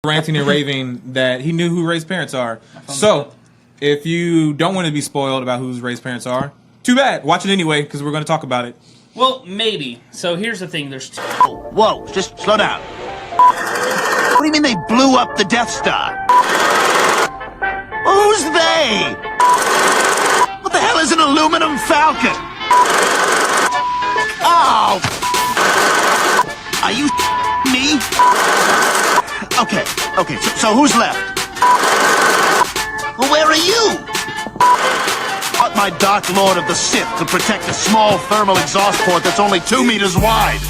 ranting and raving that he knew who Rey's parents are. So, if you don't want to be spoiled about who Rey's parents are, too bad. Watch it anyway, because we're going to talk about it. Well, maybe. So here's the thing. There's Whoa, just slow down. What do you mean they blew up the Death Star? Who's they? What the hell is an aluminum falcon? Oh! Are you me? Okay, so who's left? Well, where are you? But my Dark Lord of the Sith could protect a small thermal exhaust port that's only 2 meters wide.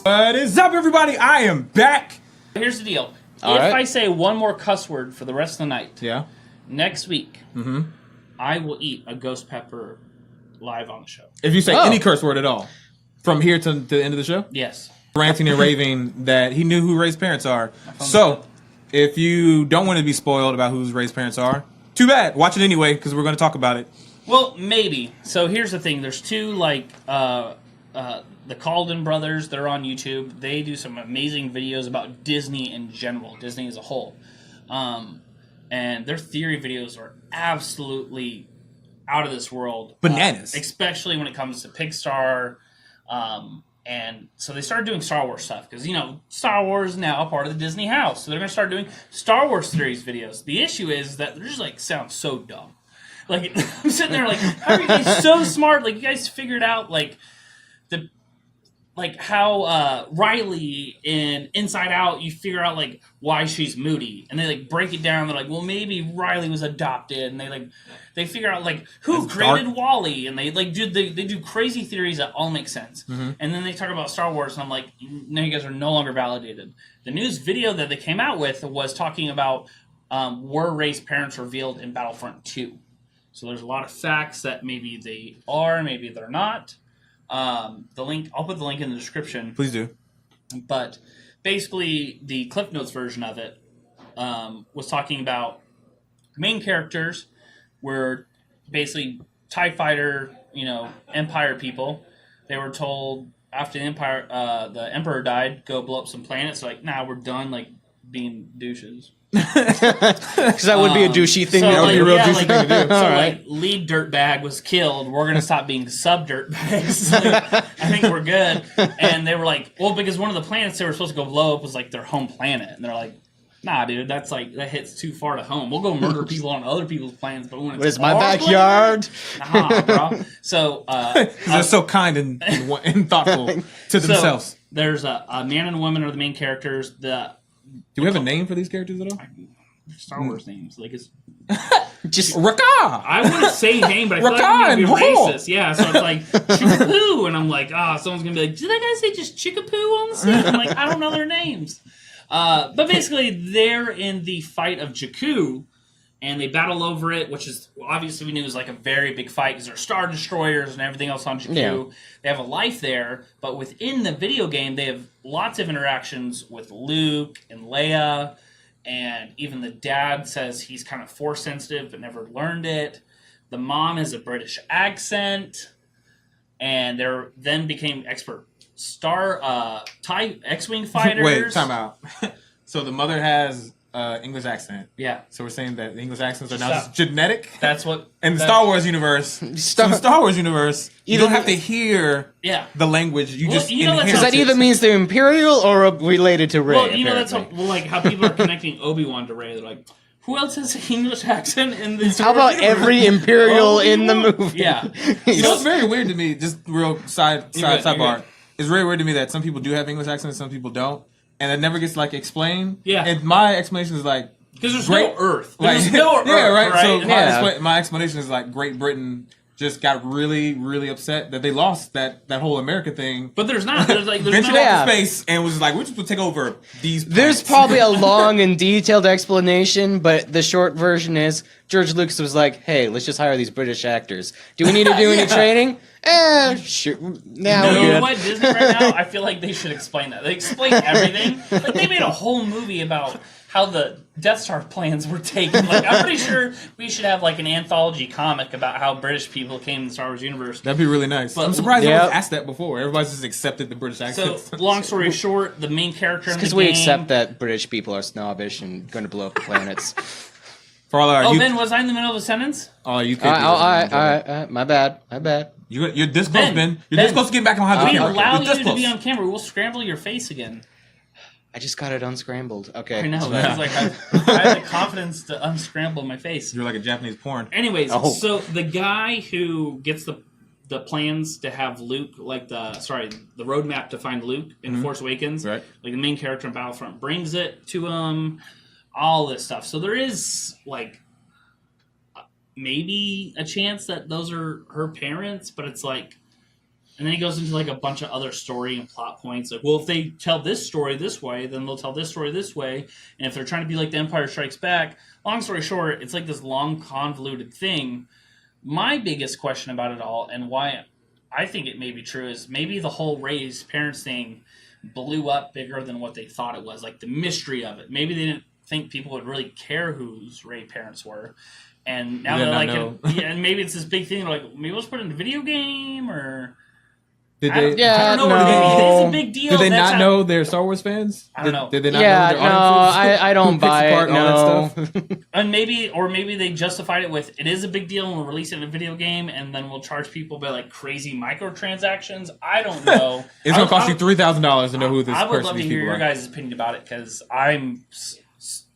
What is up, everybody? I am back. Here's the deal. All if right. I say one more cuss word for the rest of the night, Yeah. next week, I will eat a ghost pepper live on the show. If you say any curse word at all, from here to the end of the show, Yes. ranting and raving that he knew who Rey's parents are. So, if you don't want to be spoiled about who Rey's parents are, too bad. Watch it anyway, because we're going to talk about it. Well, maybe. So here's the thing. There's two, the Calden brothers. They're on YouTube. They do some amazing videos about Disney in general, Disney as a whole. And their theory videos are absolutely out of this world. Bananas. Especially when it comes to Pixar. And so they started doing Star Wars stuff because, Star Wars is now a part of the Disney house. So they're going to start doing Star Wars theories videos. The issue is that they're just, sound so dumb. I'm sitting there how are you guys so smart? You guys figured out, how Riley in Inside Out, you figure out why she's moody, and they break it down. They're well, maybe Riley was adopted, and they figure out who That's created dark. Wally, and they do crazy theories that all make sense. And then they talk about Star Wars, and I'm no, you guys are no longer validated. The news video that they came out with was talking about were Rey's parents revealed in Battlefront 2. So there's a lot of facts that maybe they are, maybe they're not. The link, I'll put the link in the description. Please do. But basically, the Cliff Notes version of it was talking about main characters were basically TIE Fighter, Empire people. They were told after the Emperor died, go blow up some planets. So nah, we're done being douches. Because that would be a douchey thing. So, That would be a real douchey thing to do. So, lead dirtbag was killed. We're going to stop being sub-dirtbags. I think we're good. And they were because one of the planets they were supposed to go blow up was, their home planet. And they're nah, dude, that's, that hits too far to home. We'll go murder people on other people's planets, but when it's my our backyard? Planet, nah, bro. So, They're so kind and thoughtful to themselves. So, there's a man and a woman are the main characters. Do we have a name for these characters at all? Star Wars names. It's... Just Raka! I wouldn't say name, but I feel like I'm going to be racist. Yeah, so it's Chickapoo, and I'm someone's going to be did that guy say just Chickapoo on the scene? I'm I don't know their names. But basically, they're in the fight of Jakku, and they battle over it, which is, obviously we knew was a very big fight, because there are Star Destroyers and everything else on Jakku. Yeah. They have a life there, but within the video game, they have lots of interactions with Luke and Leia, and even the dad says he's kind of Force sensitive but never learned it. The mom has a British accent, and they then became expert TIE X-Wing fighters. Wait, time out. So the mother has English accent. Yeah. So we're saying that the English accents are now just genetic? That's what... In the Star Wars universe, in the Star Wars universe, you don't have to hear the language. You just inherit Because that it. either means they're Imperial or related to Rey. Well, that's how people are connecting Obi-Wan to Rey. They're who else has an English accent in this? How about every Imperial in the movie? Yeah. It's very weird to me, just real sidebar. Good. It's very weird to me that some people do have English accents, some people don't. And it never gets explained. Yeah. And my explanation is because there's great, no Earth. There's no Earth. Yeah, right. Right? So my explanation is Great Britain just got really, really upset that they lost that whole America thing. But there's not. There's ventured no... out into space and was we're just gonna take over these. There's probably a long and detailed explanation, but the short version is George Lucas was hey, let's just hire these British actors. Do we need to do any training? Sure. Now you we're know good. what, Disney right now, I feel like they should explain that. They explain everything. They made a whole movie about how the Death Star plans were taken. Like, I'm pretty sure we should have like an anthology comic about how British people came to the Star Wars universe. That'd be really nice. But- I'm surprised no Yep. one's asked that before. Everybody's just accepted the British accent. So, long story short, the main character in the Because game... we accept that British people are snobbish and going to blow up the planets. For all our Oh, Ben, was I in the middle of a sentence? oh, you could. My bad. You're this close, Ben. You're this close to getting back on We camera. allow You're this you to be close. on camera. We'll scramble your face again. I just got it unscrambled. Okay. I know. Yeah. It's like I have the confidence to unscramble my face. You're like a Japanese porn. Anyways, Oh. so the guy who gets the plans to have Luke, like the roadmap to find Luke in Force Awakens, Right. like the main character in Battlefront, brings it to him, all this stuff. So there is like maybe a chance that those are her parents, but it's like, and then he goes into like a bunch of other story and plot points. Like, well, if they tell this story this way, then they'll tell this story this way. And if they're trying to be like The Empire Strikes Back, long story short, it's like this long convoluted thing. My biggest question about it all, and why I think it may be true, is maybe the whole Rey's parents thing blew up bigger than what they thought it was. Like the mystery of it. Maybe they didn't think people would really care whose Rey parents were. And now Did they're not like, know. and maybe it's this big thing. Like, maybe let's put it in a video game, or Did I don't, they? I don't know. no. It's a big deal. Did they That's not how- know they're Star Wars fans? I don't know. Did they not Yeah, know no, their audiences? I don't Who picks buy apart it. all that No. stuff? And maybe they justified it with it is a big deal and we'll release it in a video game and then we'll charge people by like crazy microtransactions. I don't know. It's gonna cost you $3,000 to know who this I would person love to these hear people your are. guys' opinion about it because I'm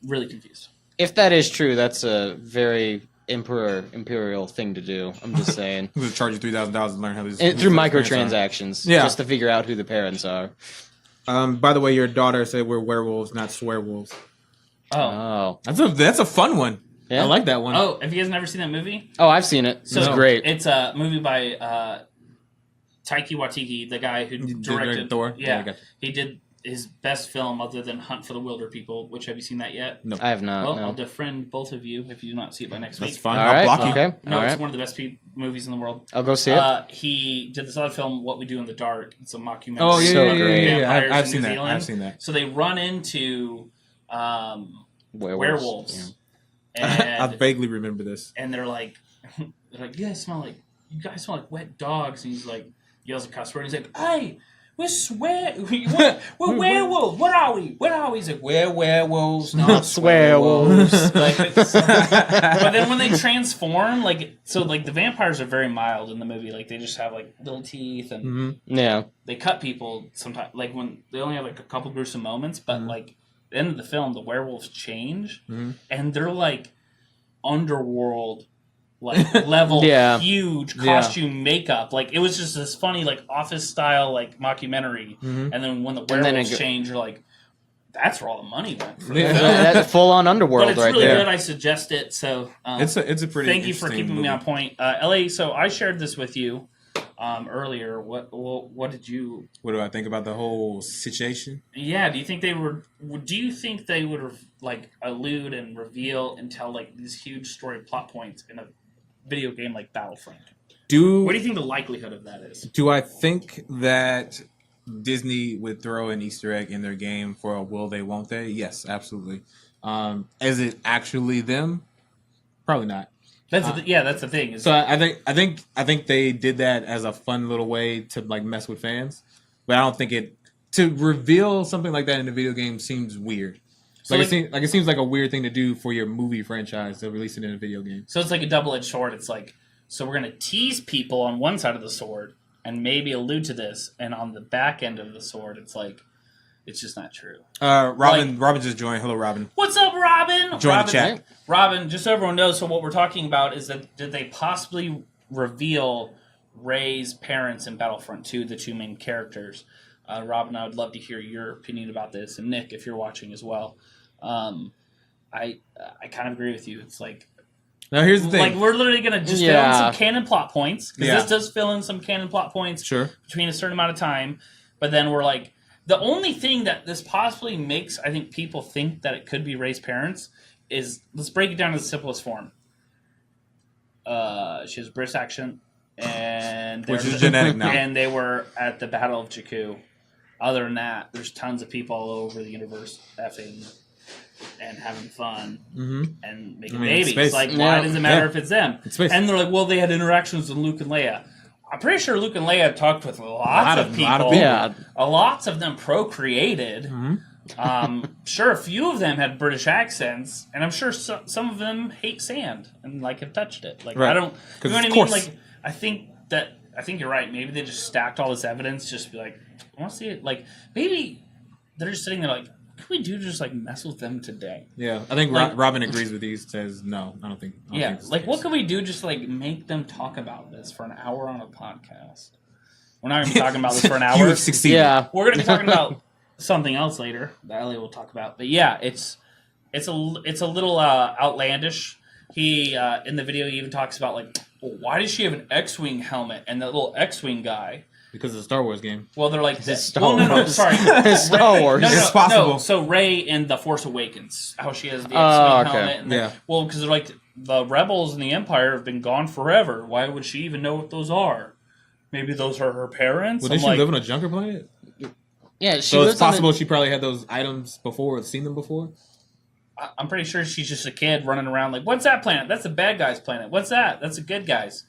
really confused. If that is true, that's a very imperial thing to do. I'm just saying. Who's gonna charge you $3,000 to learn how these Through who these parents are? microtransactions. Yeah. Just to figure out who the parents are. By the way, your daughter said we're werewolves, not swearwolves. Oh. Oh. That's a fun one. Yeah. I like that one. Oh, have you guys never seen that movie? Oh, I've seen it. So It's great. It's a movie by Taika Waititi, the guy who Did directed Thor? Yeah, I got you. he did his best film other than Hunt for the Wilder People. Which have you seen that yet? No. I have not. Well, no. I'll defriend both of you if you do not see it by next That's week. fine. All I'll right. block you. Okay. No, All it's right. one of the best movies in the world. I'll go see it. He did this other film, What We Do in the Dark. It's a mockumentary. Oh yeah, So yeah, yeah, great. yeah, yeah. Vampires I've in seen New that. Zealand. I've seen that. So they run into werewolves. I And, vaguely remember this. and they're like, you guys smell like wet dogs. And he's like, yells a cuss word. And he's like, hey, we're werewolves. What are we? He's like, we're werewolves, not Swearwolves. But then when they transform, the vampires are very mild in the movie. Like they just have like little teeth and Yeah. they cut people sometimes. Like when they only have like a couple gruesome moments, but like at the end of the film, the werewolves change and they're like underworld. Like level Yeah. huge costume makeup. Like it was just this funny like office style like mockumentary. And then when the then werewolves change, you're like, that's where all the money went. For Yeah. the film. That's full on But underworld it's right really there. good. I suggest it. So It's a pretty. thank you for interesting keeping movie. me on point, LA. So I shared this with you earlier. What did you? What do I think about the whole situation? Yeah. Do you think they would like allude and reveal and tell like these huge story plot points in a video game like Battlefront? What do you think the likelihood of that is? Do I think that Disney would throw an Easter egg in their game for a will they, won't they? Yes, absolutely. Is it actually them? Probably not. That's the thing. Is So I think they did that as a fun little way to like mess with fans, but I don't think to reveal something like that in a video game seems weird. So it seems like a weird thing to do for your movie franchise to release it in a video game. So it's like a double-edged sword. It's like, so we're going to tease people on one side of the sword and maybe allude to this, and on the back end of the sword, it's like, it's just not true. Robin just joined. Hello, Robin. What's up, Robin? Join Robin, the chat. Robin, just so everyone knows, so what we're talking about is that did they possibly reveal Rey's parents in Battlefront 2, the two main characters? Robin, I would love to hear your opinion about this, and Nick, if you're watching as well. I kind of agree with you. It's like, Now here's the thing. like we're literally gonna just fill in some canon plot points because this does fill in some canon plot points between a certain amount of time. But then we're like, the only thing that this possibly makes I think people think that it could be Rey's parents is, let's break it down to the simplest form. She has a British accent, and Which is genetic now. and they were at the Battle of Jakku. Other than that, there's tons of people all over the universe effing and having fun and making I mean, babies. space. Like, why Yeah. does it matter if it's them? It's space. And they're like, well, they had interactions with Luke and Leia. I'm pretty sure Luke and Leia talked with lots of people. Yeah. Lots of them procreated. Sure, a few of them had British accents, and I'm sure some of them hate sand and like have touched it. Like Right. I don't, you know what I of mean? course. Like I think you're right. Maybe they just stacked all this evidence, just to be like, I want to see it. Like maybe they're just sitting there like, can we do just like mess with them today? Yeah, I think Like- Robin agrees with these. Says no, I don't think. Yeah, think like what can we do just to, like make them talk about this for an hour on a podcast? We're not going to be talking about this for an hour. You have succeeded. Yeah. We're going to be talking about something else later that Elliot will talk about. But yeah, it's a little outlandish. He in the video he even talks about like, well, why does she have an X-wing helmet? And that little X-wing guy. Because of the Star Wars game. Well, they're like this. Star Well, no, Wars. sorry. Star Wars. No, It's possible. No. So Rey in The Force Awakens, how she has the X-wing Oh, okay. helmet. And Yeah. well, because they're like the rebels and the Empire have been gone forever. Why would she even know what those are? Maybe those are her parents. Well, I'm did she like, live on a junker planet? Yeah, she So lives it's on possible she probably had those items before or seen them before. I'm pretty sure she's just a kid running around like, what's that planet? That's the bad guy's planet. What's that? That's the good guys.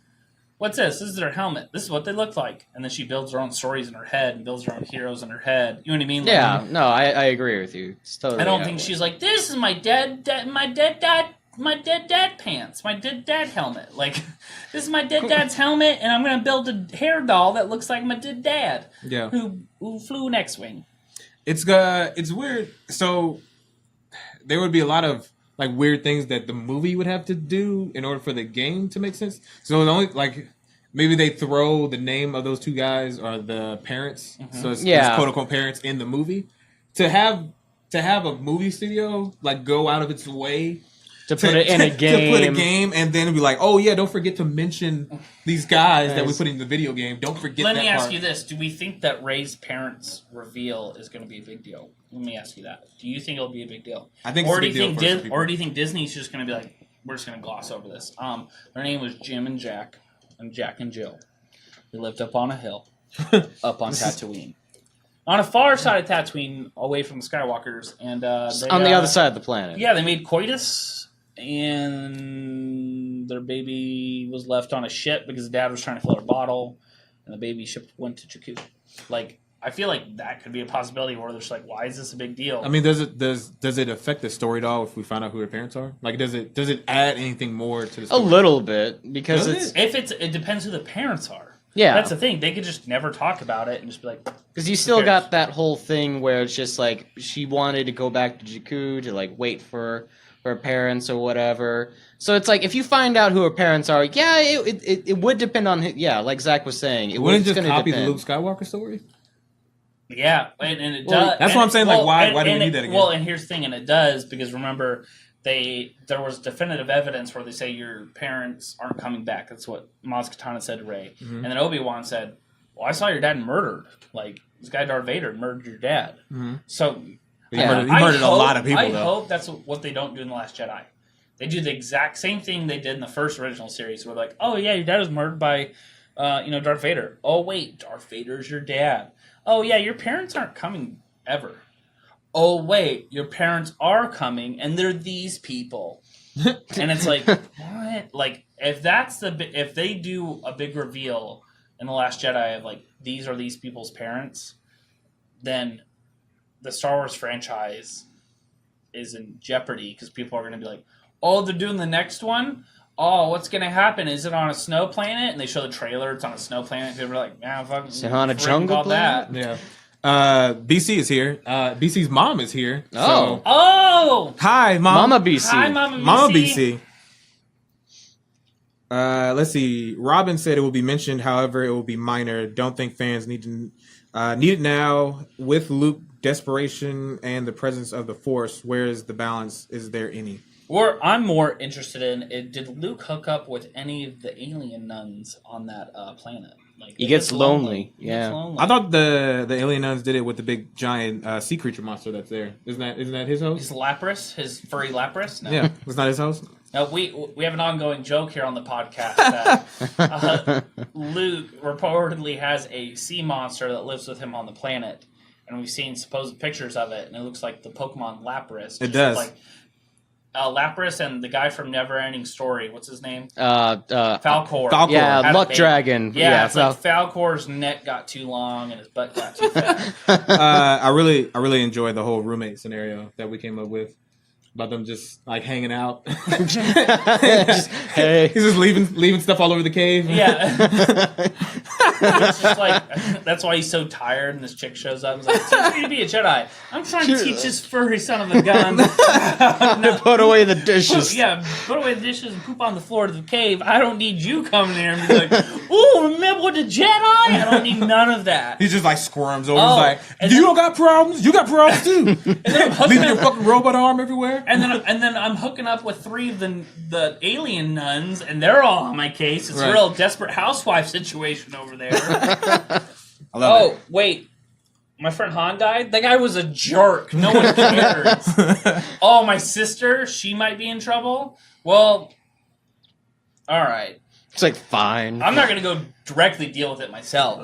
What's this? This is their helmet. This is what they look like. And then she builds her own stories in her head and builds her own heroes in her head. You know what I mean? Like, Yeah, no, I agree with you. It's totally I don't that think way. she's like, this is my dead dad pants, my dead dad helmet. Like, this is my dead dad's helmet, and I'm gonna build a hair doll that looks like my dead dad, Yeah. who flew an X-wing. It's weird. So there would be a lot of like weird things that the movie would have to do in order for the game to make sense. So the only like maybe they throw the name of those two guys or the parents. So it's quote unquote parents in the movie. To have a movie studio like go out of its way to put it in a game. to put a game and then be like, oh yeah, don't forget to mention these guys that we put in the video game. Don't forget Let that me ask part. you this: do we think that Rey's parents' reveal is going to be a big deal? Let me ask you that. Do you think it'll be a big deal? I think it's or a do big you deal think for some people. or do you think Disney's just going to be like, we're just going to gloss over this? Their name was Jim and Jack, and Jack and Jill. They lived up on a hill, up on Tatooine, on a far side of Tatooine, away from the Skywalkers, and they, on the other side of the planet. Yeah, they made coitus, and their baby was left on a ship because the dad was trying to fill her bottle, and the baby ship went to Jakku. Like, I feel like that could be a possibility where they're just like, why is this a big deal? I mean, does it affect the story at all if we find out who her parents are? Like, does it add anything more to the A story? little bit, because Does it's If it depends who the parents are. Yeah. That's the thing. They could just never talk about it and just be like, because you still cares? got that whole thing where it's just like she wanted to go back to Jakku to like wait for her parents or whatever. So it's like if you find out who her parents are, yeah, it would depend on like Zach was saying. It Wouldn't it's just gonna copy depend. the Luke Skywalker story? yeah, and it Well, does. that's what I'm saying, like, why do we need that again? Well, and here's the thing, and it does, because remember, there was definitive evidence where they say your parents aren't coming back. That's what Maz Kanata said to Rey. Mm-hmm. And then Obi-Wan said, well, I saw your dad murdered. Like, this guy Darth Vader murdered your dad. Mm-hmm. So He Yeah. murdered a lot of people, I though. hope that's what they don't do in The Last Jedi. They do the exact same thing they did in the first original series. Where like, oh yeah, your dad was murdered by, Darth Vader. Oh wait, Darth Vader's your dad. Oh yeah, your parents aren't coming ever. Oh wait, your parents are coming, and they're these people. And it's like, what? Like, if they do a big reveal in The Last Jedi of like, these are these people's parents, then the Star Wars franchise is in jeopardy because people are going to be like, oh, they're doing the next one? Oh, what's going to happen? Is it on a snow planet? And they show the trailer, it's on a snow planet. People are like, man, fucking. Is it on a freaking jungle all planet? that. Yeah. BC is here. BC's mom is here. Oh. So, Oh! hi, mom. Mama BC. Hi, Mama BC. Mama BC. Let's see. Robin said it will be mentioned, however, it will be minor. Don't think fans need it now. With Luke, desperation and the presence of the Force, where is the balance? Is there any? Or I'm more interested in, did Luke hook up with any of the alien nuns on that planet? Like, He if gets it's lonely, He gets yeah. lonely. I thought the alien nuns did it with the big giant sea creature monster that's there. Isn't that his house? His Lapras, his furry Lapras? No. Yeah, it's not his house. No, we have an ongoing joke here on the podcast that Luke reportedly has a sea monster that lives with him on the planet, and we've seen supposed pictures of it, and it looks like the Pokemon Lapras. It does. Like Lapras and the guy from Neverending Story. What's his name? Falcor. Falcor. Yeah, Had a Luck baby. Dragon. Yeah, it's like Falcor's neck got too long and his butt got too fat. I really enjoyed the whole roommate scenario that we came up with about them just like hanging out. Hey. He's just leaving stuff all over the cave. Yeah. It's just like, that's why he's so tired, and this chick shows up and is like, teach me to be a Jedi. I'm trying to teach this furry son of a gun. To put away the dishes. Yeah, put away the dishes and poop on the floor of the cave. I don't need you coming here and be like, ooh, remember with the Jedi? I don't need none of that. He just like squirms over. Oh, He's like, and you then- don't got problems. You got problems too. And then I'm hooking Leaving your up, fucking robot arm everywhere. and then I'm hooking up with 3 of the alien nuns, and they're all on my case. It's Right. a real Desperate Housewife situation over there. I love it. Wait. My friend Han died? That guy was a jerk. No one cares. Oh, my sister? She might be in trouble? Well, alright. It's like, fine. I'm not going to go directly deal with it myself.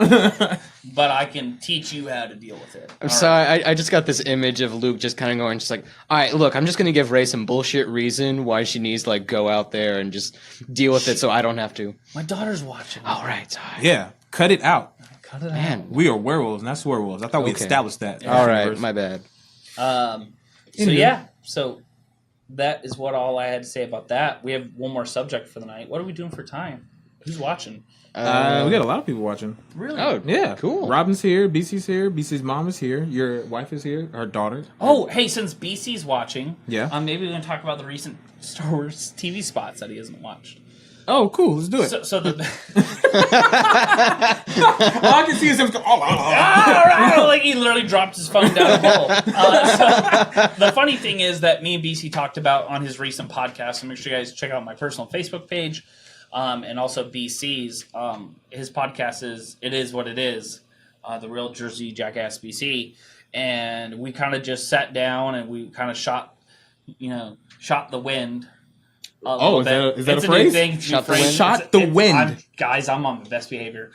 But I can teach you how to deal with it. I'm sorry, I just got this image of Luke just kind of going, just like, all right, look, I'm just going to give Rey some bullshit reason why she needs to, like, go out there and just deal with it so I don't have to. My daughter's watching. All right. Yeah, cut it out. Cut it Man. We are werewolves, not werewolves. I thought we Okay. established that. All right, my bad. out. So, yeah. So, that is what all I had to say about that. We have one more subject for the night. What are we doing for time? Who's watching? We got a lot of people watching. Really? Oh, Yeah, cool. Robin's here. BC's here. BC's mom is here. Your wife is here. Her daughter. Oh, hey, since BC's watching, Yeah. maybe we're going to talk about the recent Star Wars TV spots that he hasn't watched. Oh, cool. Let's do it. So the All I can see is him go. like he literally dropped his phone down the hole. So the funny thing is that me and BC talked about on his recent podcast, so make sure you guys check out my personal Facebook page, and also BC's. His podcast is It Is What It Is, the Real Jersey Jackass BC, and we kind of just sat down and we kind of shot the wind. Oh, is that It's a new phrase? thing, Shot new the phrase. wind? Shot the wind. Guys, I'm on my best behavior.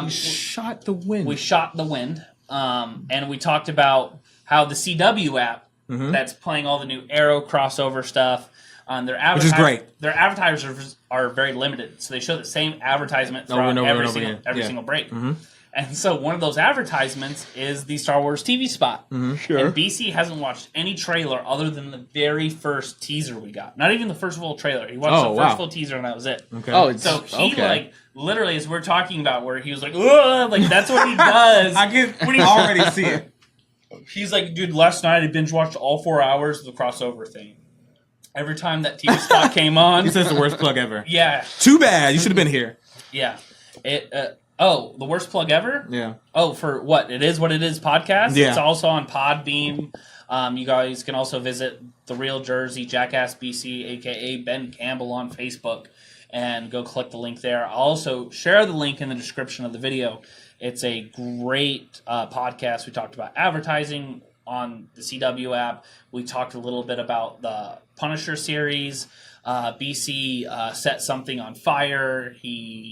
Shot the wind. We shot the wind, and we talked about how the CW app that's playing all the new Arrow crossover stuff. Which is great. Their advertisers are very limited, so they show the same advertisement Over throughout and over every and over single again. Yeah. single break. And so one of those advertisements is the Star Wars TV spot. Sure. And BC hasn't watched any trailer other than the very first teaser we got. Not even the first full trailer. He watched the first full teaser, and that was it. Okay. Oh, it's, So he okay. literally, as we're talking about, where he was like, ugh, like that's what he does. I can already see it. He's like, dude, last night I binge watched all 4 hours of the crossover thing. Every time that TV spot came on, He says the worst plug ever. yeah, Too bad. You should have been here. yeah. The worst plug ever. Yeah. Oh, for what? It Is What It Is podcast? Yeah. It's also on Podbeam. You guys can also visit The Real Jersey Jackass BC, a.k.a. Ben Campbell, on Facebook, and go click the link there. I'll also share the link in the description of the video. It's a great podcast. We talked about advertising on the CW app. We talked a little bit about the Punisher series. BC set something on fire.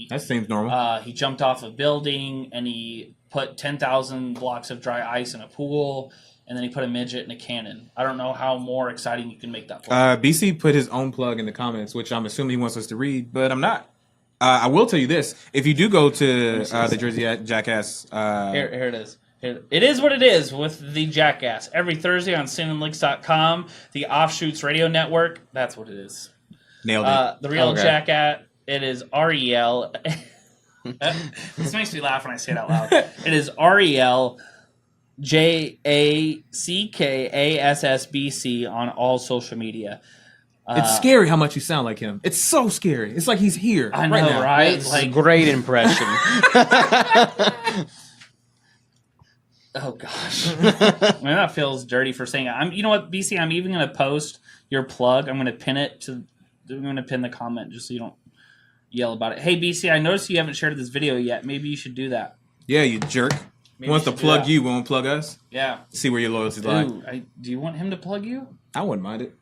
That seems normal. He jumped off a building and he put 10,000 blocks of dry ice in a pool, and then he put a midget in a cannon. I don't know how more exciting you can make that plug. BC put his own plug in the comments, which I'm assuming he wants us to read, but I'm not. I will tell you this. If you do go to the Jersey Jackass... Here it is. It Is What It Is with the Jackass. Every Thursday on cinandlinks.com, the Offshoots Radio Network. That's what it is. Nailed it. The Real Okay. Jackass. It is REL. This makes me laugh when I say it out loud. It is RELJACKASSBC on all social media. It's scary how much you sound like him. It's so scary. It's like he's here I know, right now. right? It's Like, a great impression. oh gosh, man, that feels dirty for saying it. You know what, BC? I'm even going to post your plug. I'm going to pin it to. I'm going to pin the comment just so you don't yell about it. Hey BC, I noticed you haven't shared this video yet. Maybe you should do that. Yeah, you jerk. Maybe He wants you to should do plug that. you, won't plug us. Yeah. See where your loyalties lie. Ooh, do you want him to plug you? I wouldn't mind it.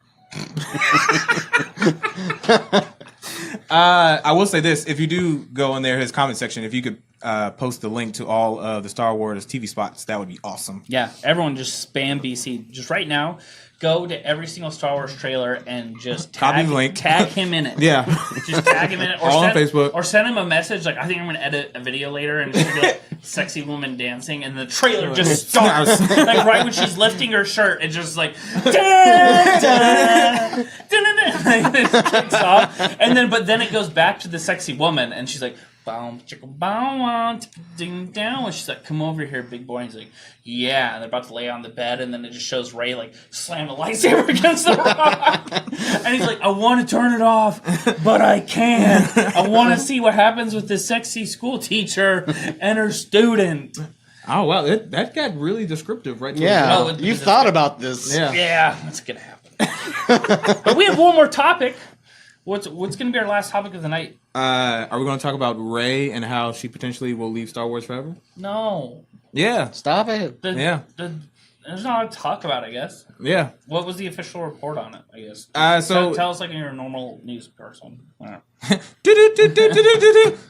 I will say this: if you do go in there, his comment section, if you could post the link to all of the Star Wars TV spots, that would be awesome. Yeah, everyone just spam BC. Just right now, go to every single Star Wars trailer and just Copy the link. tag him in it. Yeah. Just tag him in it. Or All on send, Facebook. Or send him a message like, I think I'm going to edit a video later and just be like, sexy woman dancing, and the trailer just starts. Like right when she's lifting her shirt, it's just like, da, da, da, da, like, it kicks off. And then, but then it goes back to the sexy woman, and she's like, bow, chicka, bow, wow, ding, down. And she's like, come over here, big boy. And he's like, yeah. And they're about to lay on the bed, and then it just shows Rey like slam the lightsaber against the rock. And he's like, I want to turn it off, but I can't. I want to see what happens with this sexy school teacher and her student. Oh, wow. That got really descriptive right there. Yeah, Oh, you thought about this. Yeah. Yeah, that's gonna happen. But we have one more topic. What's gonna be our last topic of the night? Are we going to talk about Rey and how she potentially will leave Star Wars forever? No. Yeah. Stop it. Yeah. There's not a lot to talk about, I guess. Yeah. What was the official report on it, I guess? So tell us like you're a normal news person.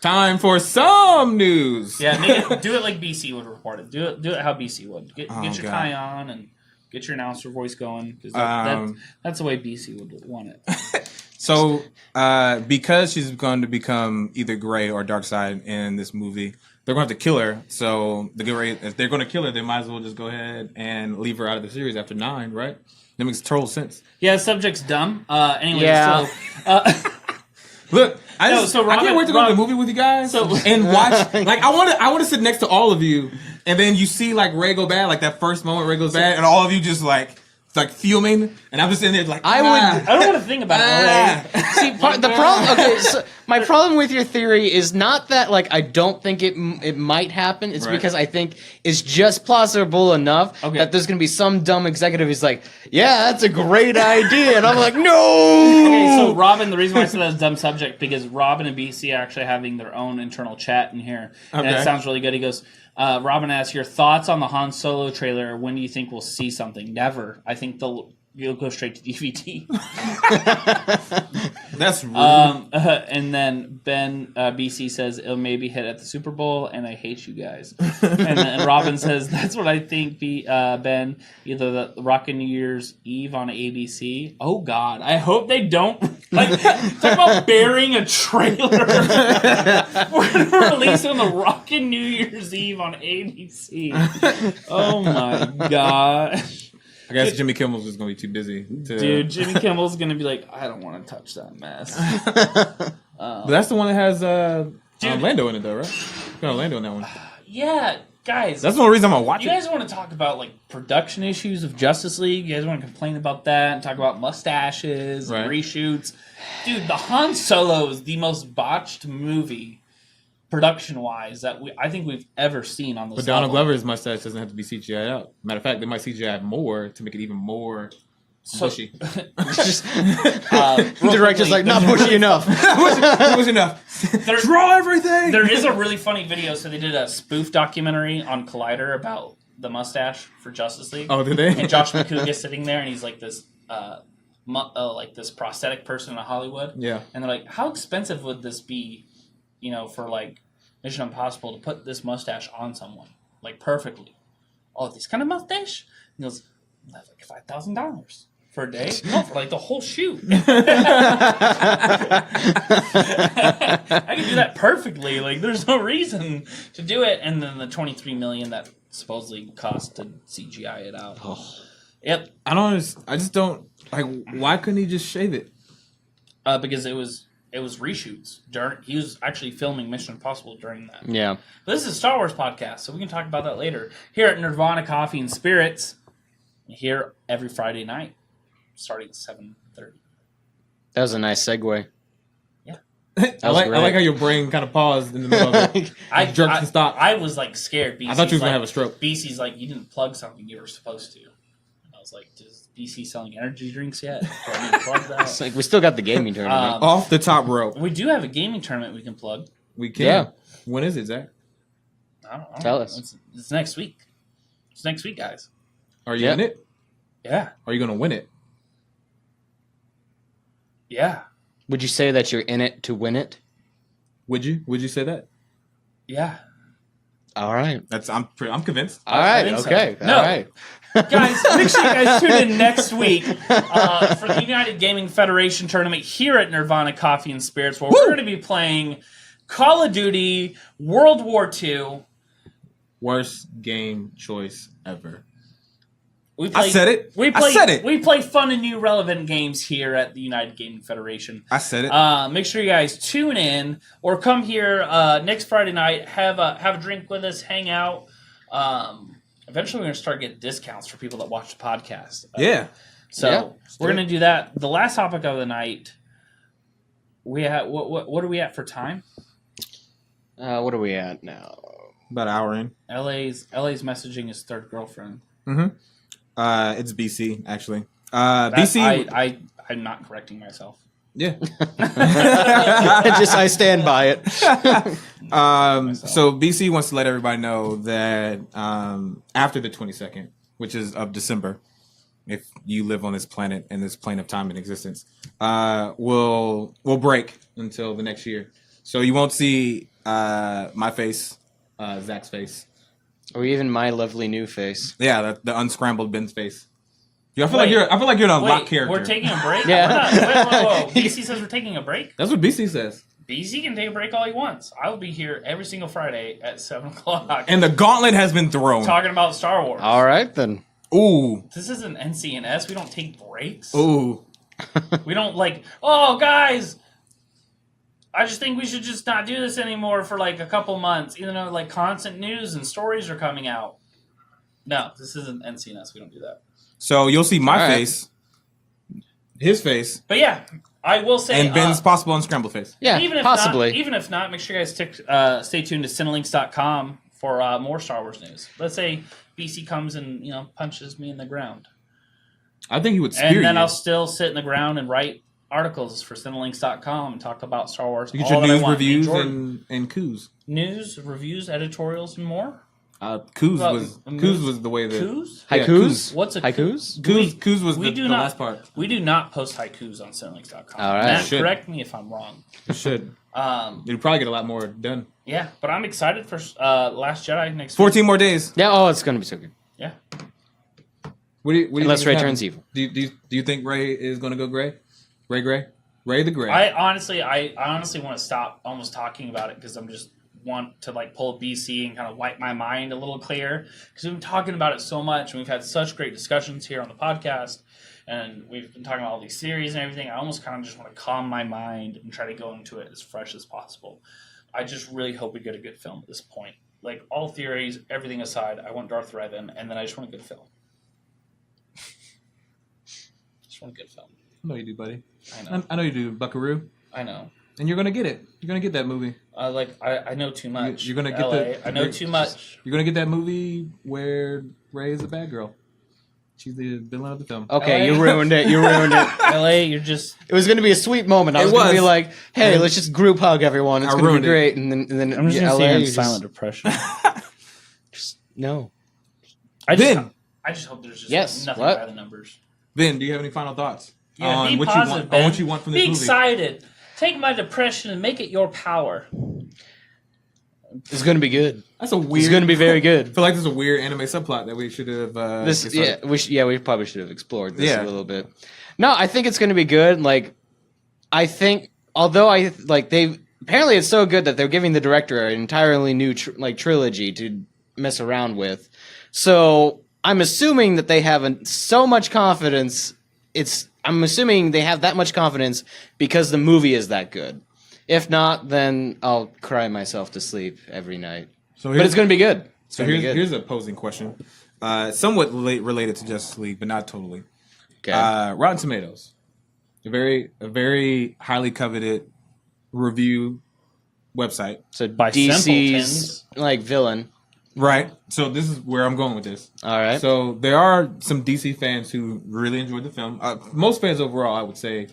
Time for some news. Yeah, do it like BC would report it. Do it how BC would. Get your God. tie on and get your announcer voice going, because that's the way BC would want it. So, because she's going to become either gray or dark side in this movie, they're going to have to kill her. So, if they're going to kill her, they might as well just go ahead and leave her out of the series after 9, right? That makes total sense. Yeah, the subject's dumb. Anyway, Yeah. so... Look, I Robin, can't wait to go to the movie with you guys and watch. Like, I want to sit next to all of you, and then you see like Rey go bad, like that first moment Rey goes bad, and all of you just like fuming, and I'm just in there like I I don't want to think about it. See, the problem. Okay, so my problem with your theory is not that like I don't think it might happen. It's Right. because I think it's just plausible enough that there's gonna be some dumb executive who's like, "Yeah, that's a great idea," and I'm like, "No." Okay, so Robin, the reason why I said that was a dumb subject, because Robin and BC are actually having their own internal chat in here, and it Okay. sounds really good. He goes, Robin asks, your thoughts on the Han Solo trailer. When do you think we'll see something? Never. I think you'll go straight to DVD. That's rude. And then Ben BC says it'll maybe hit at the Super Bowl, and I hate you guys. And then Robin says that's what I think. Ben, either the Rockin' New Year's Eve on ABC. Oh God, I hope they don't. Like, talk about burying a trailer. We're gonna release it on the Rockin' New Year's Eve on ABC. Oh my God. I guess Jimmy Kimmel's just gonna be too busy. Dude, Jimmy Kimmel's gonna be like, I don't want to touch that mess. But that's the one that has Lando in it, though, right? Got Lando in that one. Yeah, guys. That's the only reason I'm gonna watch You it. guys want to talk about like production issues of Justice League? You guys want to complain about that and talk about mustaches and Right. reshoots? Dude, the Han Solo is the most botched movie, production-wise, that I think we've ever seen on this But Donald level. Glover's mustache doesn't have to be CGI out. Matter of fact, they might CGI more to make it even more bushy. Just Real director's quickly, like, not bushy enough. It was enough. Draw everything. There is a really funny video. So they did a spoof documentary on Collider about the mustache for Justice League. Oh, did they? And Josh McCoog is sitting there, and he's like this, like this prosthetic person in Hollywood. Yeah. And they're like, "How expensive would this be, for like Mission Impossible to put this mustache on someone like perfectly? Oh, this kind of mustache?" And he goes, "That's like $5,000 for a day. No, for like the whole shoot. I can do that perfectly. Like, there's no reason to do it." And then the $23 million that supposedly cost to CGI it out. Yep. I just don't like. Why couldn't he just shave it? Because it was reshoots. He was actually filming Mission Impossible during that. Yeah. But this is a Star Wars podcast, so we can talk about that later. Here at Nirvana Coffee and Spirits, here every Friday night, starting at 7:30. That was a nice segue. Yeah. I like how your brain kind of paused in the middle of it. I jerked to stop. I was like scared. BC's I thought you was gonna like, have a stroke. BC's like, you didn't plug something you were supposed to. And I was like, is BC selling energy drinks yet? Do I need to plug that? It's like we still got the gaming tournament. Off the top rope. We do have a gaming tournament we can plug. We can. Yeah. When is it, Zach? I don't know. Tell us. It's next week. It's next week, guys. Are you Yeah. in it? Yeah. Are you gonna win it? Yeah. Would you say that you're in it to win it? Would you? Would you say that? Yeah. All right. I'm convinced. All right. think so. Okay. No. All right. Guys, make sure you guys tune in next week for the United Gaming Federation tournament here at Nirvana Coffee and Spirits, where we're going to be playing Call of Duty World War II. Worst game choice ever. I said it. I said it. We play fun and new relevant games here at the United Gaming Federation. I said it. Make sure you guys tune in or come here next Friday night. Have a drink with us. Hang out. Eventually, we're going to start getting discounts for people that watch the podcast. So we're going to do that. The last topic of the night. We have what are we at for time? What are we at now? About an hour in. LA's messaging his third girlfriend. Mm-hmm. It's BC actually. BC. I'm not correcting myself. Yeah. I stand by it. So BC wants to let everybody know that after the 22nd, which is of December, if you live on this planet and this plane of time in existence, will break until the next year. So you won't see my face, Zach's face, or even my lovely new face. Yeah, the unscrambled Ben's face. I feel like you're an unlocked character. We're taking a break? Yeah. Whoa. BC says we're taking a break? That's what BC says. BC can take a break all he wants. I will be here every single Friday at 7 o'clock. And the gauntlet has been thrown. Talking about Star Wars. All right, then. Ooh. This isn't NCNS. We don't take breaks. Ooh. We don't guys, I just think we should just not do this anymore for a couple months, even though constant news and stories are coming out. No, this isn't NCNS. We don't do that. So you'll see my face, his face. But yeah, I will say... And Ben's possible unscrambled face. Yeah, possibly. Even if not, make sure you guys stay tuned to Cinelinks.com for more Star Wars news. Let's say BC comes and punches me in the ground. I think he would spear you. And then I'll still sit in the ground and write articles for Cinelinks.com and talk about Star Wars. You get your news, reviews, and coups. News, reviews, editorials, and more? Coups was the way that... Coups? Haikus? What's a haikus? Coups was the last part. We do not post haikus on Cinelinks.com. All right. Matt, correct me if I'm wrong. You should. You'd probably get a lot more done. Yeah, but I'm excited for Last Jedi next 14 more days. Yeah, it's going to be so good. Yeah. What do you Unless think Rey turns evil. Do you think Rey is going to go gray? Ray the Gray. I honestly want to stop almost talking about it because I'm just want to pull a BC and kind of wipe my mind a little clear because we've been talking about it so much and we've had such great discussions here on the podcast and we've been talking about all these series and everything. I almost kind of just want to calm my mind and try to go into it as fresh as possible. I just really hope we get a good film at this point. All theories, everything aside, I want Darth Revan and then I just want a good film. Just want a good film. I know you do, buddy. I know. I know you do, Buckaroo. I know. And you're gonna get it. You're gonna get that movie. I know too much. You're gonna get LA. I know too much. You're gonna get that movie where Rey is a bad girl. She's the villain of the film. Okay, LA. you ruined it. LA, you're just... It was going to be a sweet moment. I was going to be like, hey, let's just group hug everyone. It's going to be great. And then I'm just going to say silent depression. No. I just hope there's just nothing by the numbers. Ben, do you have any final thoughts? Yeah, on be what positive, you want, Ben. on what you want from this movie? Be excited. Take my depression and make it your power. It's going to be good. That's a weird... It's going to be very good. I feel like there's a weird anime subplot that we should have... we probably should have explored this a little bit. No, I think it's going to be good. I think, although apparently it's so good that they're giving the director an entirely new trilogy to mess around with. So I'm assuming that they have so much confidence. I'm assuming they have that much confidence because the movie is that good. If not, then I'll cry myself to sleep every night. But it's going to be good. Here's a posing question, somewhat related to Justice League, but not totally. Okay. Rotten Tomatoes, a very highly coveted review website. So by DC's villain. Right. So this is where I'm going with this. All right. So there are some DC fans who really enjoyed the film. Most fans overall, I would say,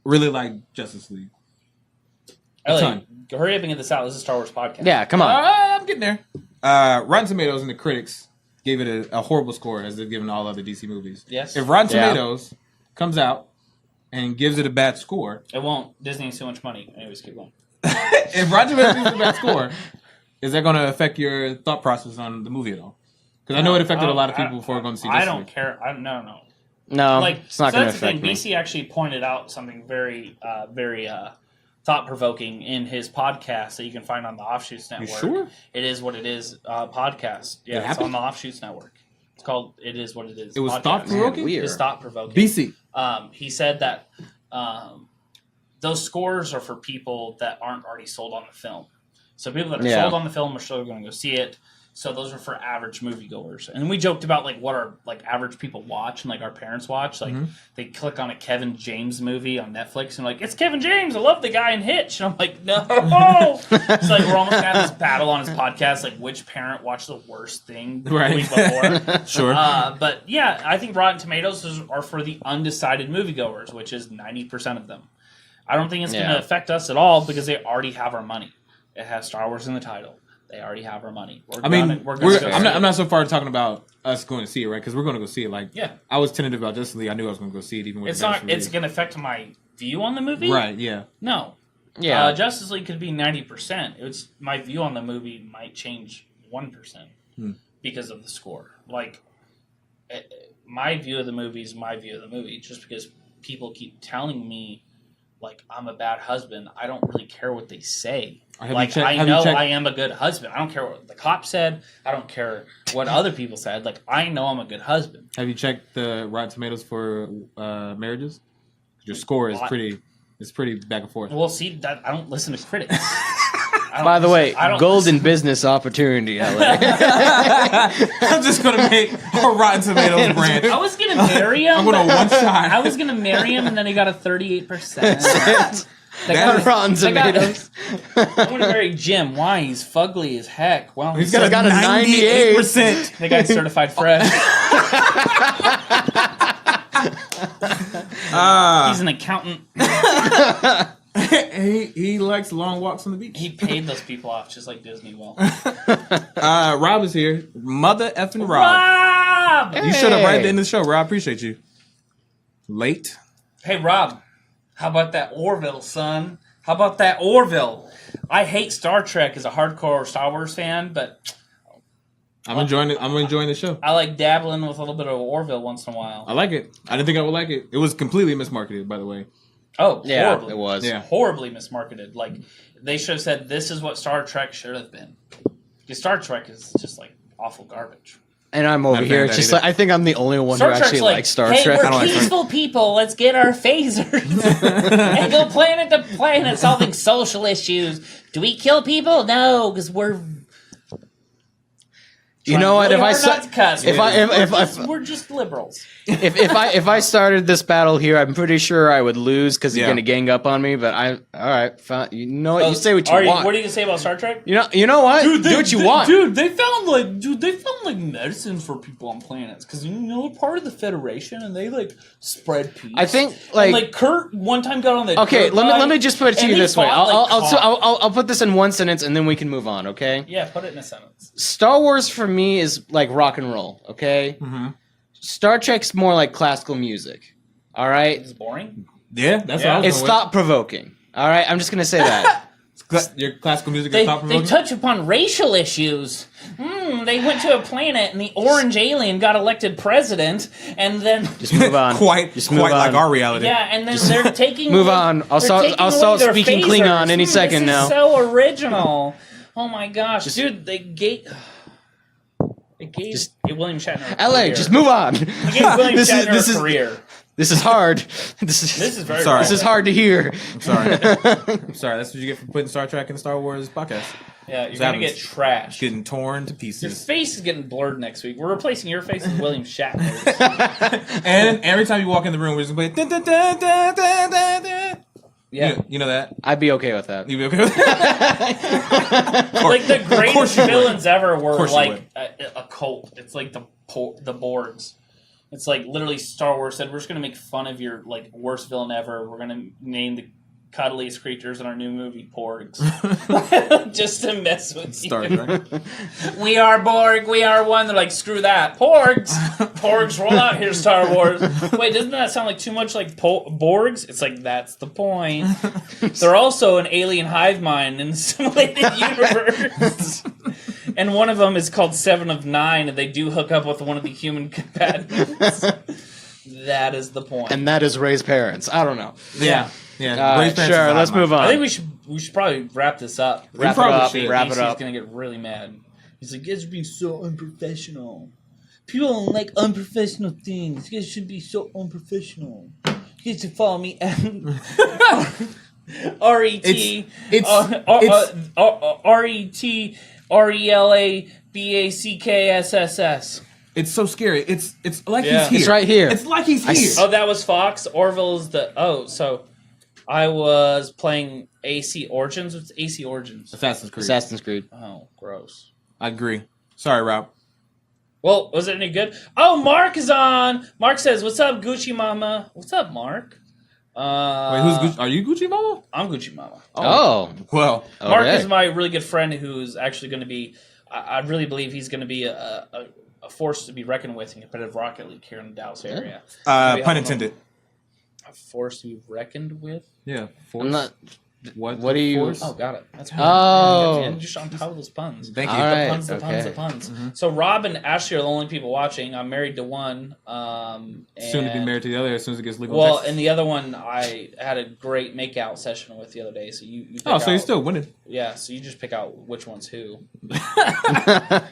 really like Justice League. Ellie, hurry up and get this out. This is a Star Wars podcast. Yeah, come on. I'm getting there. Rotten Tomatoes and the critics gave it a horrible score as they've given all other DC movies. Yes. If Rotten Tomatoes comes out and gives it a bad score... It won't. Disney has too much money. Anyways, keep going. If Rotten Tomatoes gives it a bad score, is that going to affect your thought process on the movie at all? Because I know it affected a lot of people before going to see this. I don't care. No. No, Like, it's not so going to that's the affect thing. me. BC actually pointed out something very thought-provoking in his podcast that you can find on the Offshoots Network. sure? It Is What It Is podcast. Yeah, it's happened? on the Offshoots Network. It's called It Is What It Is. It was podcast. thought-provoking? Weird. It's thought-provoking. BC. He said that those scores are for people that aren't already sold on the film. So people that are sold on the film are still going to go see it. So those are for average moviegoers. And we joked about like what our like average people watch and like our parents watch. Like they click on a Kevin James movie on Netflix and like, it's Kevin James. I love the guy in Hitch. And I'm like, no. It's like we're almost gonna have this battle on his podcast, like which parent watched the worst thing the week before. Sure. But yeah, I think Rotten Tomatoes are for the undecided moviegoers, which is 90% of them. I don't think it's going to affect us at all because they already have our money. It has Star Wars in the title. They already have our money. I'm not so far talking about us going to see it, right? Because we're going to go see it. Like, I was tentative about Justice League. I knew I was going to go see it, even with it's not. It's going to affect my view on the movie, right? Yeah. No. Yeah. Justice League could be 90%. It's my view on the movie might change 1% because of the score. Like, my view of the movie is my view of the movie. Just because people keep telling me, like, I'm a bad husband, I don't really care what they say. Like, I know I am a good husband. I don't care what the cop said. I don't care what other people said. Like, I know I'm a good husband. Have you checked the Rotten Tomatoes for marriages? Your score is pretty back and forth. Well, see, that I don't listen to critics. By the way, golden business opportunity, LA. I'm just going to make a Rotten Tomatoes brand. I was going to marry him. I'm going to one shot. I was going to marry him, and then he got a 38%. That Rotten Tomatoes. I'm going to marry Jim. Why? He's fugly as heck. Well, he's got a 98%. The guy's certified fresh. He's an accountant. he likes long walks on the beach. He paid those people off just like Disney will. Rob is here. Mother effing Rob. Rob! You showed up right at the end of the show, Rob. I appreciate you. Late. Hey, Rob. How about that Orville, son? How about that Orville? I hate Star Trek as a hardcore Star Wars fan, but I'm enjoying it. I'm enjoying the show. I like dabbling with a little bit of Orville once in a while. I like it. I didn't think I would like it. It was completely mismarketed, by the way. Oh, yeah, horribly. it was. Yeah. Horribly mismarketed. Like, they should have said, this is what Star Trek should have been. Because Star Trek is just, like, awful garbage. And I'm over here. It's just like, I think I'm the only one Star who actually Trek's likes Star hey, Trek. We're peaceful people. Let's get our phasers and go planet to planet solving social issues. Do we kill people? No, because we're. You know what? Really we're just liberals. If I started this battle here, I'm pretty sure I would lose because he's gonna gang up on me. But all right, fine. You know what? You say what you want. What are you gonna say about Star Trek? You know what? Dude, do what you want. Dude, they found medicines for people on planets because they're part of the Federation and they like spread peace. I think like Kurt one time got on the let me just put it to you this way. I'll put this in one sentence and then we can move on. Okay? Yeah, put it in a sentence. Star Wars for me is like rock and roll. Okay. Mm-hmm. Star Trek's more like classical music. All right. It's boring. Yeah, that's what I was It's thought provoking. All right. I'm just gonna say that. Your classical music is thought provoking. They touch upon racial issues. They went to a planet and the orange alien got elected president, and then just move on. quite like our reality. Yeah, and then they're taking move on. I'll start speaking Klingon any second now. This is so original. Oh my gosh, dude! They gave William Shatner a LA, career. just move on. They gave William Shatner a career. This is hard. This is very sorry. This is hard to hear. I'm sorry. I'm sorry. That's what you get for putting Star Trek in the Star Wars podcast. Yeah, you're gonna get trashed. Getting torn to Your pieces. face is getting blurred next week. We're replacing your face with William Shatner's. And every time you walk in the room, we're just going to play. Yeah, you know that. I'd be okay with that. You'd be okay with that. Like the greatest villains ever were like would. a cult. It's like the boards. It's like literally Star Wars said we're just gonna make fun of your like worst villain ever. We're gonna name cuddliest creatures in our new movie, Porgs. Just to mess with Stars, you. right? We are Borg, we are one. They're like, screw that. Porgs! Porgs, roll out here, Star Wars. Wait, doesn't that sound like too much like Borgs? It's like, that's the point. They're also an alien hive mind in a simulated universe. And one of them is called 7 of 9, and they do hook up with one of the human combatants. That is the point. And that is Rey's parents. I don't know. Yeah. Sure, let's move on. I think we should probably wrap this up. Wrap it up. He's gonna get really mad. He's like, you guys are being so unprofessional. People don't like unprofessional things. You guys should be so unprofessional. You guys should follow me at RETRETRELABACKSSS. It's so scary. It's like he's here. It's right here. It's like he's here. Oh, that was Fox. Orville's the... Oh, so I was playing AC Origins. What's AC Origins? Assassin's Creed. Oh, gross. I agree. Sorry, Rob. Well, was it any good? Oh, Mark is on. Mark says, "What's up, Gucci Mama?" What's up, Mark? Wait, who's Gucci? Are you Gucci Mama? I'm Gucci Mama. Oh. Well. Mark is my really good friend who's actually going to be... I really believe he's going to be a force to be reckoned with in competitive Rocket League here in the Dallas area. Pun intended. A force to be reckoned with? Yeah. Force. I'm not... What do you... Force? Oh, got it. That's fine. just on top of those puns. Thank you. All right. The puns. Mm-hmm. So Rob and Ashley are the only people watching. I'm married to one. Soon to be married to the other as soon as it gets legal. Well, and the other one I had a great makeout session with the other day. So you pick so you're still winning. Yeah, so you just pick out which one's who. I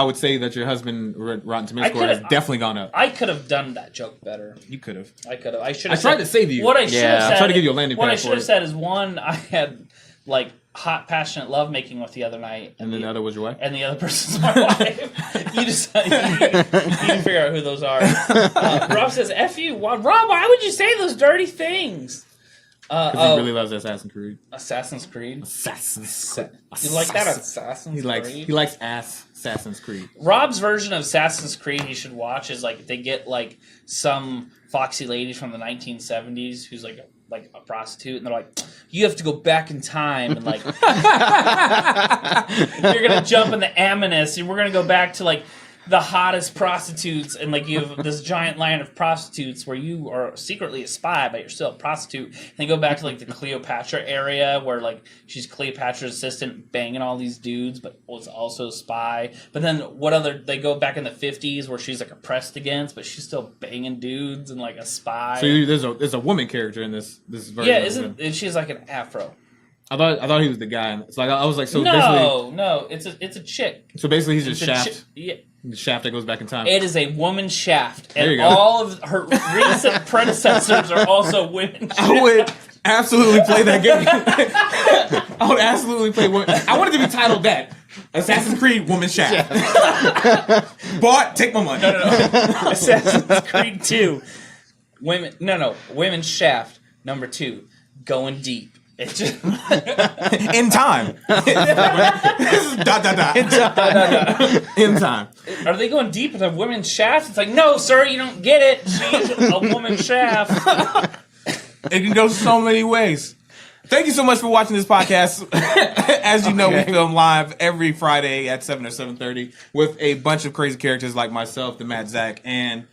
would say that your husband Rotten Tomato score has definitely gone up. I could have done that joke better. You could have. I could have. I should I have. tried to save you. What I should have said. I tried to give you a landing pad. What I should have said is one, I had like hot, passionate love making with the other night, and then the other was your wife, and the other person's my wife. You can figure out who those are. Rob says, "F you, Rob. Why would you say those dirty things?" Because he really loves Assassin's Creed. Assassin's Creed. You like that? Assassin's Creed. He likes Assassin's Creed. Rob's version of Assassin's Creed he should watch is like they get like some foxy lady from the 1970s who's like a prostitute, and they're like, you have to go back in time and like you're gonna jump in the Amanus and we're gonna go back to like the hottest prostitutes, and like you have this giant line of prostitutes where you are secretly a spy but you're still a prostitute, and they go back to like the Cleopatra area where like she's Cleopatra's assistant banging all these dudes but was also a spy. But then they go back in the 50s where she's like oppressed against but she's still banging dudes and like a spy. So there's a woman character in this version. Yeah, she's like an afro. I thought he was the guy. So I was like, so no, it's a chick. So basically, he's just Shaft. Yeah. The shaft that goes back in time. It is a woman Shaft, and all of her recent predecessors are also women. I would absolutely play that game. I would absolutely play one. I wanted to be titled that Assassin's Creed Woman Shaft. Bought, take my money. No. Assassin's Creed 2. Women Shaft. Number 2. Going deep. It's just in time. This is ... In time. Are they going deep into women's shafts? It's like, no, sir, you don't get it. She's a woman's shaft. It can go so many ways. Thank you so much for watching this podcast. As you know, we film live every Friday at 7 or 7:30 with a bunch of crazy characters like myself, the Mad Zach, and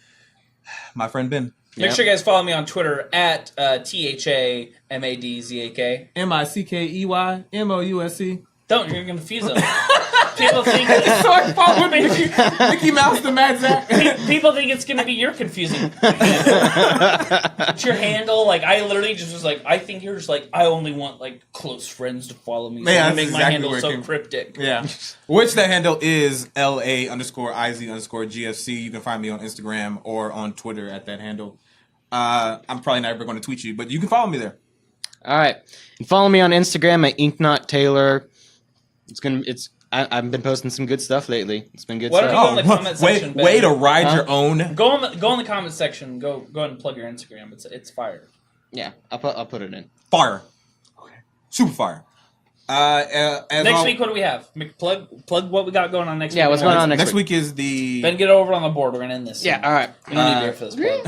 my friend Ben. Make sure you guys follow me on Twitter at THAMADZAK. MICKEYMOUSC. Don't, you're going to confuse them. People think Mickey Mouse, the Mad Zach. People think it's going to be your confusing. It's your handle. Like, I literally just was like, I think you're just like, I only want like close friends to follow me. So yeah, make my handle so cryptic. Yeah. Which that handle is LA_IZ_GFC. You can find me on Instagram or on Twitter at that handle. I'm probably never going to tweet you, but you can follow me there. All right. And follow me on Instagram at InkNotTaylor. I've been posting some good stuff lately. It's been good Why stuff. don't you go in the comment section, way to ride your own. Go in the comment section. Go ahead and plug your Instagram. It's fire. Yeah, I'll put it in. Fire. Okay. Super fire. Next week, what do we have? Plug what we got going on next week. Yeah, what's going on next week? Next week is the... Ben, get over on the board. We're going to end this. Yeah, all right. You don't need beer for this part.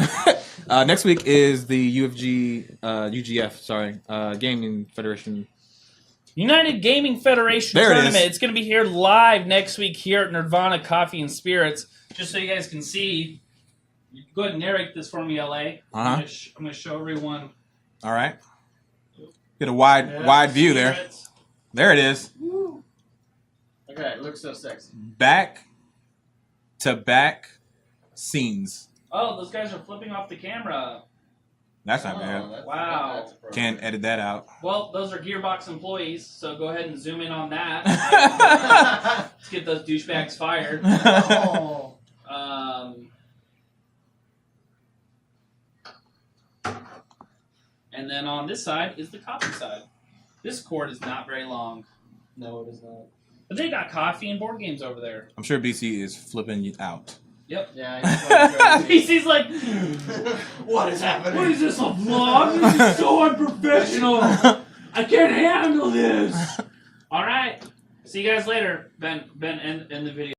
Next week is the UGF, Gaming Federation. United Gaming Federation There it Tournament. is. It's going to be here live next week here at Nirvana Coffee and Spirits. Just so you guys can see. Go ahead and narrate this for me, LA. I'm going to show everyone. All right. Get a wide view there. Spirits. There it is. Woo. Okay, it looks so sexy. Back to back scenes. Oh, those guys are flipping off the camera. That's not bad. Wow. Can't edit that out. Well, those are Gearbox employees, so go ahead and zoom in on that. Let's get those douchebags fired. Oh. And then on this side is the coffee side. This cord is not very long. No, it is not. But they got coffee and board games over there. I'm sure BC is flipping you out. Yep. Yeah. PC's like, What is happening? what is this, a vlog? This is so unprofessional. I can't handle this. All right. See you guys later. Ben, end the video.